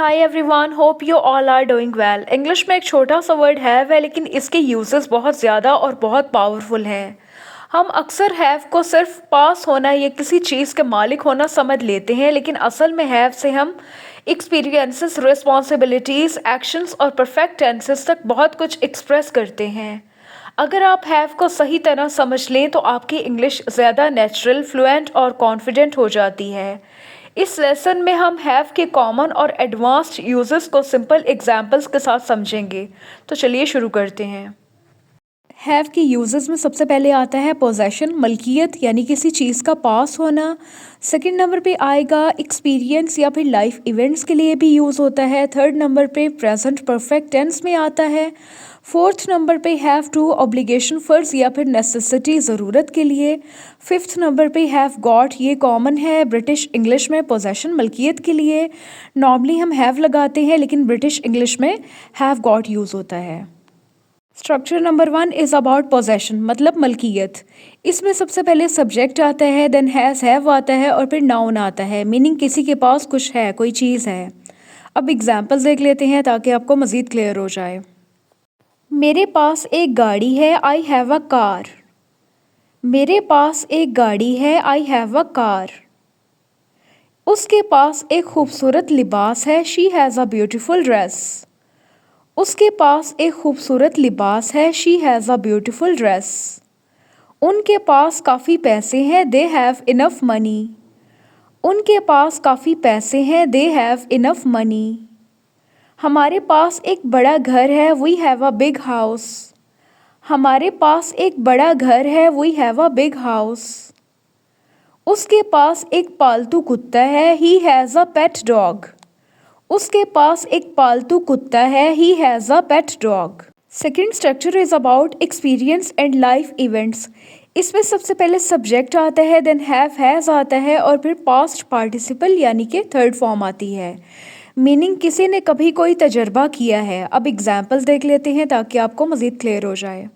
Hi everyone, hope you all are doing well. English में एक छोटा सा वर्ड हैव है, लेकिन इसके यूजेस बहुत ज़्यादा और बहुत पावरफुल हैं। हम अक्सर हैव को सिर्फ पास होना या किसी चीज़ के मालिक होना समझ लेते हैं, लेकिन असल में हैव से हम एक्सपीरियंसेस, रिस्पॉन्सिबिलिटीज़, एक्शंस और परफेक्ट टेंसेस तक बहुत कुछ एक्सप्रेस करते हैं। अगर आप हैव को सही तरह समझ लें तो आपकी इंग्लिश ज़्यादा नेचुरल, फ्लुएंट और कॉन्फिडेंट हो जाती है। इस लेसन में हम हैव के कॉमन और एडवांस्ड यूजेस को सिंपल एग्जांपल्स के साथ समझेंगे। तो चलिए शुरू करते हैं। हैव के यूजेस में सबसे पहले आता है पोजेशन, मलकियत यानी किसी चीज़ का पास होना। सेकंड नंबर पे आएगा एक्सपीरियंस या फिर लाइफ इवेंट्स के लिए भी यूज़ होता है। थर्ड नंबर पे प्रेजेंट परफेक्ट टेंस में आता है। फोर्थ नंबर पे हैव टू ऑब्लिगेशन, फ़र्ज़ या फिर नेसेसिटी, ज़रूरत के लिए। फिफ्थ नंबर पे हैव गॉट, ये कॉमन है ब्रिटिश इंग्लिश में पोजेशन, मलकियत के लिए। नॉर्मली हम हैव लगाते हैं, लेकिन ब्रिटिश इंग्लिश में हैव गॉट यूज़ होता है। Structure number 1 is about possession, मतलब मलकियत। इसमें सबसे पहले सब्जेक्ट आता है, देन हैव आता है और फिर नाउन आता है, मीनिंग किसी के पास कुछ है, कोई चीज़ है। अब एग्जाम्पल्स देख लेते हैं ताकि आपको मज़ीद क्लियर हो जाए। मेरे पास एक गाड़ी है, आई हैव अ कार। मेरे पास एक गाड़ी है, आई हैव अ कार। उसके पास एक खूबसूरत लिबास है, she has a beautiful dress. उसके पास एक खूबसूरत लिबास है, she has a beautiful dress. उनके पास काफ़ी पैसे हैं, दे हैव इनफ मनी। उनके पास काफ़ी पैसे हैं, दे हैव इनफ मनी। हमारे पास एक बड़ा घर है, we have a big house. हमारे पास एक बड़ा घर है, we have a big house. उसके पास एक पालतू कुत्ता है, he has a pet dog. उसके पास एक पालतू कुत्ता है, he has a pet dog. Second structure is about experience and life events. इसमें सबसे पहले सब्जेक्ट आता है, देन हैज़ आता है और फिर पास्ट पार्टिसिपल यानी कि थर्ड फॉर्म आती है, मीनिंग किसी ने कभी कोई तजर्बा किया है। अब एग्जाम्पल्स देख लेते हैं ताकि आपको मज़ीद क्लियर हो जाए।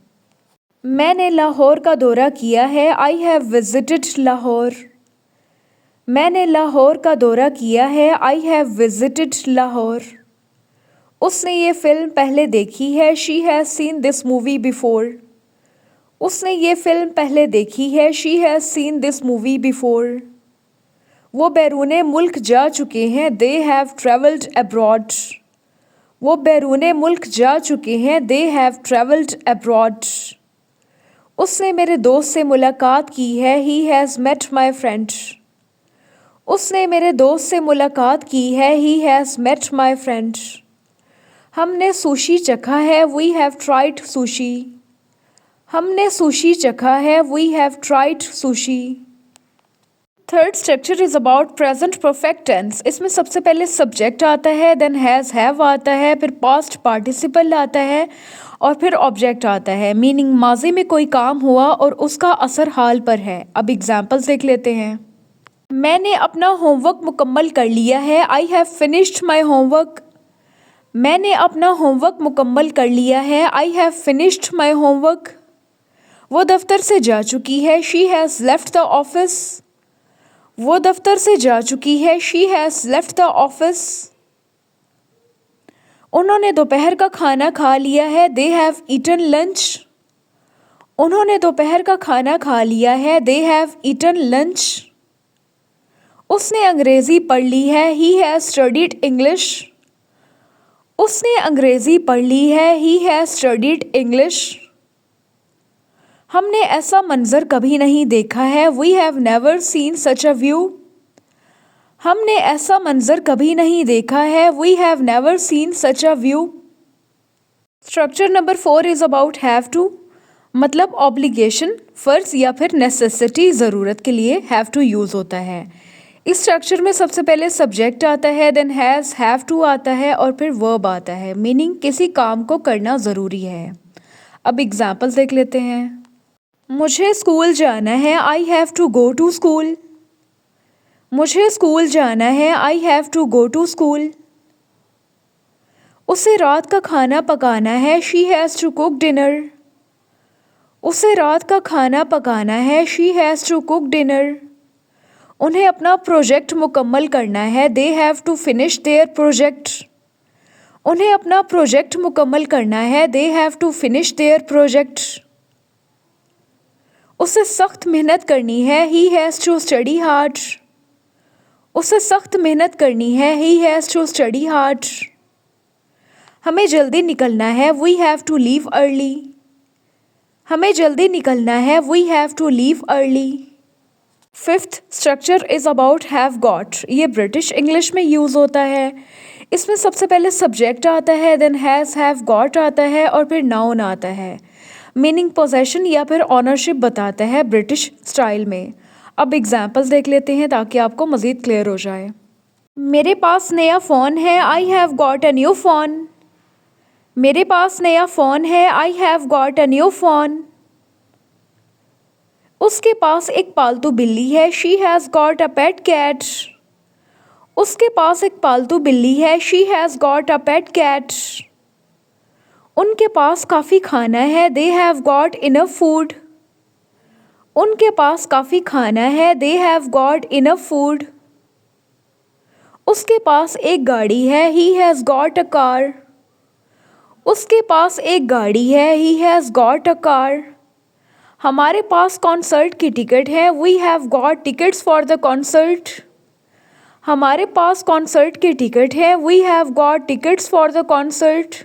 मैंने लाहौर का दौरा किया है, आई हैव विजिटेड लाहौर। मैंने लाहौर का दौरा किया है, आई हैव विजिटेड लाहौर। उसने ये फिल्म पहले देखी है, she has seen this movie before. उसने ये फिल्म पहले देखी है, she has seen this movie before. वो बैरूने मुल्क जा चुके हैं, दे हैव ट्रेवल्ड अब्रॉड। वो बैरूने मुल्क जा चुके हैं, दे हैव ट्रेवल्ड अब्रॉड। उसने मेरे दोस्त से मुलाकात की है, he has met my friend. उसने मेरे दोस्त से मुलाकात की है, he has met my friend. हमने सुशी चखा है, वी हैव ट्राइड सुशी। हमने सुशी चखा है, we have tried sushi. Third structure is about present perfect tense. इसमें सबसे पहले सब्जेक्ट आता है, देन हैव आता है, फिर पास्ट पार्टिसिपल आता है और फिर ऑब्जेक्ट आता है, मीनिंग माजी में कोई काम हुआ और उसका असर हाल पर है। अब एग्जाम्पल्स देख लेते हैं। मैंने अपना होमवर्क मुकम्मल कर लिया है, I have finished my homework. मैंने अपना होमवर्क मुकम्मल कर लिया है, I have finished my homework. वो दफ्तर से जा चुकी है, she has left the office. वो दफ्तर से जा चुकी है, she has left the office. उन्होंने दोपहर का खाना खा लिया है, दे हैव ईटन लंच। उन्होंने दोपहर का खाना खा लिया है, दे हैव ईटन लंच। उसने अंग्रेज़ी पढ़ ली है, ही हैज़ स्टडीड इंग्लिश। उसने अंग्रेज़ी पढ़ ली है, ही हैज़ स्टडीड इंग्लिश। हमने ऐसा मंज़र कभी नहीं देखा है, we have never seen such a view. हमने ऐसा मंज़र कभी नहीं देखा है, we have never seen such a view. Structure number 4 is about have to, मतलब ऑब्लिगेशन, फ़र्ज़ या फिर नेसेसिटी, ज़रूरत के लिए हैव टू यूज़ होता है। इस स्ट्रक्चर में सबसे पहले सब्जेक्ट आता है, देन हैव टू आता है और फिर वर्ब आता है, मीनिंग किसी काम को करना ज़रूरी है। अब एग्जाम्पल्स देख लेते हैं। मुझे स्कूल जाना है, I have to go to school. मुझे स्कूल जाना है, I have to go to school. उसे रात का खाना पकाना है, she has to cook dinner. उसे रात का खाना पकाना है, she has to cook dinner. उन्हें अपना प्रोजेक्ट मुकम्मल करना है, they have to finish their project. उन्हें अपना प्रोजेक्ट मुकम्मल करना है, they have to finish their project. उसे सख्त मेहनत करनी है, he has to study hard. उसे सख्त मेहनत करनी है, he has to study hard. हमें जल्दी निकलना है, we have to leave early. हमें जल्दी निकलना है, we have to leave early. Fifth structure is about have got. ये ब्रिटिश इंग्लिश में यूज़ होता है। इसमें सबसे पहले सब्जेक्ट आता है, देन हैज़ हैव गॉट आता है और फिर नाउन आता है। मीनिंग पोजेशन या फिर ऑनरशिप बताता है ब्रिटिश स्टाइल में। अब एग्जाम्पल्स देख लेते हैं ताकि आपको मज़ीद क्लियर हो जाए। मेरे पास नया फ़ोन है, I have got a new phone. मेरे पास नया फ़ोन है, I have got a new phone. उसके पास एक पालतू बिल्ली है, she has got a pet cat. उसके पास एक पालतू बिल्ली है, she has got a pet cat. उनके पास काफ़ी खाना है, they have got enough food. उनके पास काफ़ी खाना है, they have got enough food. उसके पास एक गाड़ी है, he has got a car. उसके पास एक गाड़ी है, he has got a car. हमारे पास कॉन्सर्ट की टिकट है, we have got tickets for the concert. हमारे पास कॉन्सर्ट की टिकट है, we have got tickets for the concert.